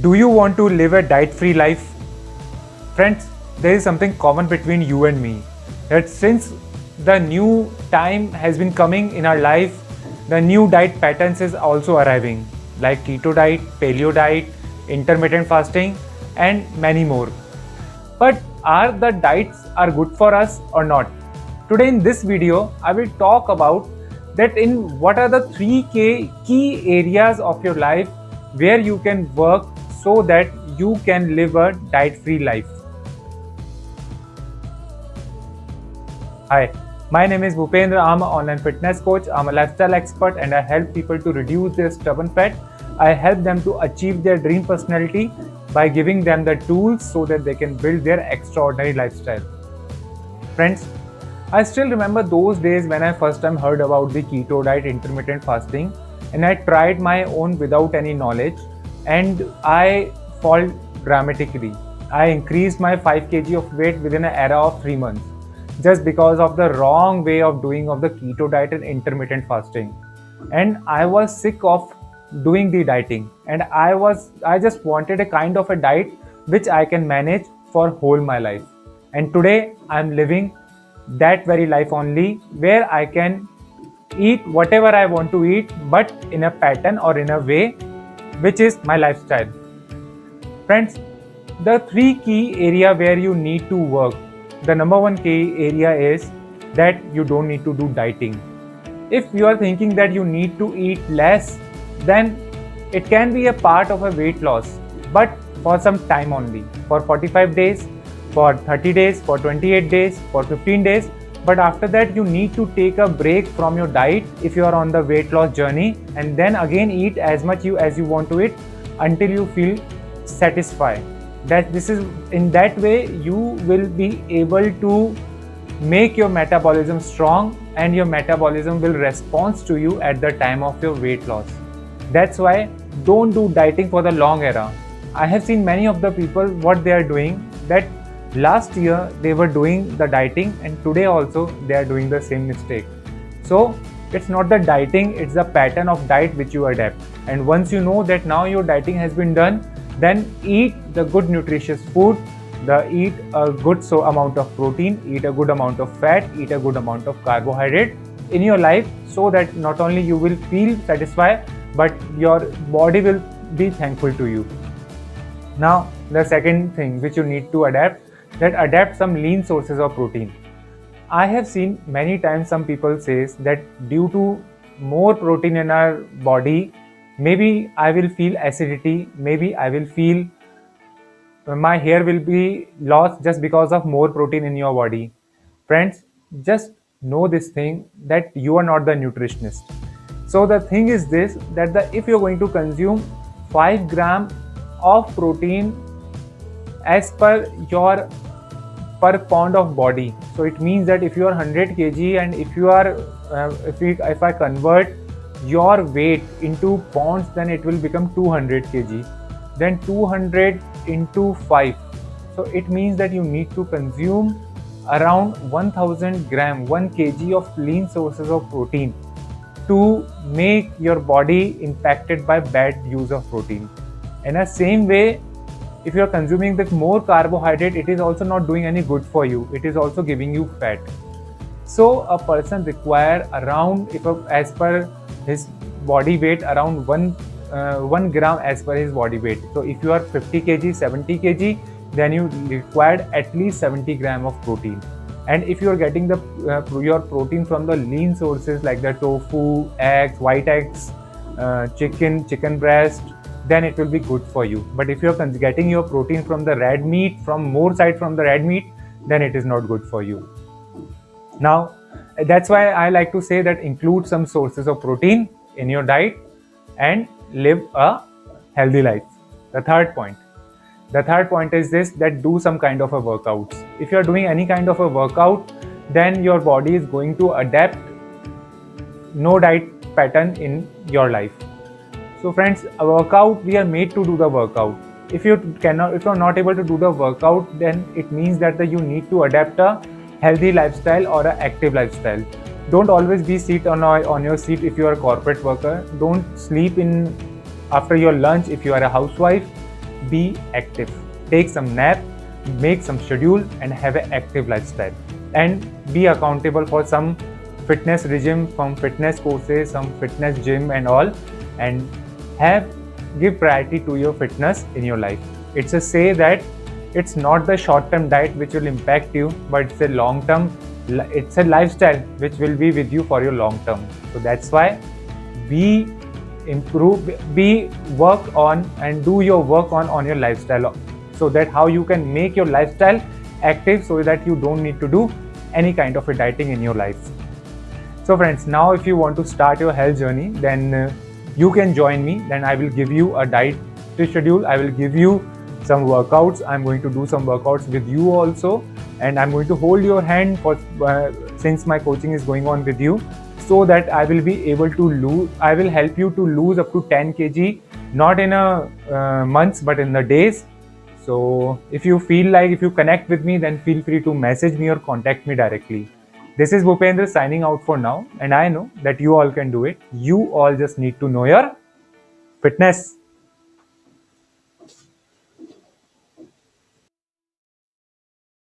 Do you want to live a diet-free life? Friends, there is something common between you and me. That since the new time has been coming in our life, the new diet patterns is also arriving, like keto diet, paleo diet, intermittent fasting, and many more. But are the diets are good for us or not? Today in this video, I will talk about that in what are the three key areas of your life where you can work so that you can live a diet-free life. Hi, my name is Bhupendra. I'm an online fitness coach. I'm a lifestyle expert and I help people to reduce their stubborn fat. I help them to achieve their dream personality by giving them the tools so that they can build their extraordinary lifestyle. Friends, I still remember those days when I first time heard about the keto diet, intermittent fasting, and I tried my own without any knowledge, and I fall dramatically. I increased my 5 kg of weight within an era of 3 months just because of the wrong way of doing of the keto diet and intermittent fasting. And I was sick of doing the dieting, and I just wanted a kind of a diet which I can manage for whole my life. And today I'm living that very life only, where I can eat whatever I want to eat, but in a pattern or in a way which is my lifestyle. Friends, the three key area where you need to work. The number one key area is that you don't need to do dieting. If you are thinking that you need to eat less, then it can be a part of a weight loss, but for some time only, for 45 days, for 30 days, for 28 days, for 15 days. But after that, you need to take a break from your diet if you are on the weight loss journey, and then again eat as much as you want to eat until you feel satisfied. That this is in that way you will be able to make your metabolism strong, and your metabolism will respond to you at the time of your weight loss. That's why don't do dieting for the long era. I have seen many of the people what they are doing, that last year they were doing the dieting and today also they are doing the same mistake. So it's not the dieting, it's the pattern of diet which you adapt. And once you know that now your dieting has been done, then eat the good nutritious food, eat a good amount of protein, eat a good amount of fat, eat a good amount of carbohydrate in your life, so that not only you will feel satisfied, but your body will be thankful to you. Now the second thing which you need to adapt some lean sources of protein. I have seen many times some people says that due to more protein in our body, maybe I will feel acidity, maybe I will feel my hair will be lost just because of more protein in your body. Friends, just know this thing, that you are not the nutritionist. So the thing is this, that if you're going to consume 5 gram of protein as per your per pound of body, so it means that if you are 100 kg and if you are if I convert your weight into pounds, then it will become 200 kg, then 200 into 5, so it means that you need to consume around 1000 gram 1 kg of lean sources of protein to make your body impacted by bad use of protein. In the same way, if you are consuming the more carbohydrate, it is also not doing any good for you, it is also giving you fat. So a person require around, as per his body weight, around 1 gram as per his body weight. So if you are 50 kg, 70 kg, then you required at least 70 gram of protein. And if you are getting your protein from the lean sources like the tofu, eggs, white eggs, chicken breast, then it will be good for you. But if you are getting your protein from the red meat, from the red meat, then it is not good for you. Now, that's why I like to say that include some sources of protein in your diet and live a healthy life. The third point is this, that do some kind of a workout. If you are doing any kind of a workout, then your body is going to adapt no diet pattern in your life. So friends, a workout, we are made to do the workout. If you are not able to do the workout, then it means that you need to adapt a healthy lifestyle or an active lifestyle. Don't always be sit on your seat if you are a corporate worker. Don't sleep in after your lunch if you are a housewife. be active. Take some nap, make some schedule and have an active lifestyle. And be accountable for some fitness regime, from fitness courses, some fitness gym and all. And give priority to your fitness in your life. It's a say that it's not the short-term diet which will impact you, but it's a long-term, it's a lifestyle which will be with you for your long term. So that's why work on and do your work on your lifestyle, so that how you can make your lifestyle active, so that you don't need to do any kind of a dieting in your life. So friends, now if you want to start your health journey, then you can join me. Then I will give you a diet schedule. I will give you some workouts. I'm going to do some workouts with you also, and I'm going to hold your hand for since my coaching is going on with you, so that I will be able to lose. I will help you to lose up to 10 kg, not in a months, but in the days. So if you feel like, if you connect with me, then feel free to message me or contact me directly. This is Bhupendra signing out for now, and I know that you all can do it. You all just need to know your fitness.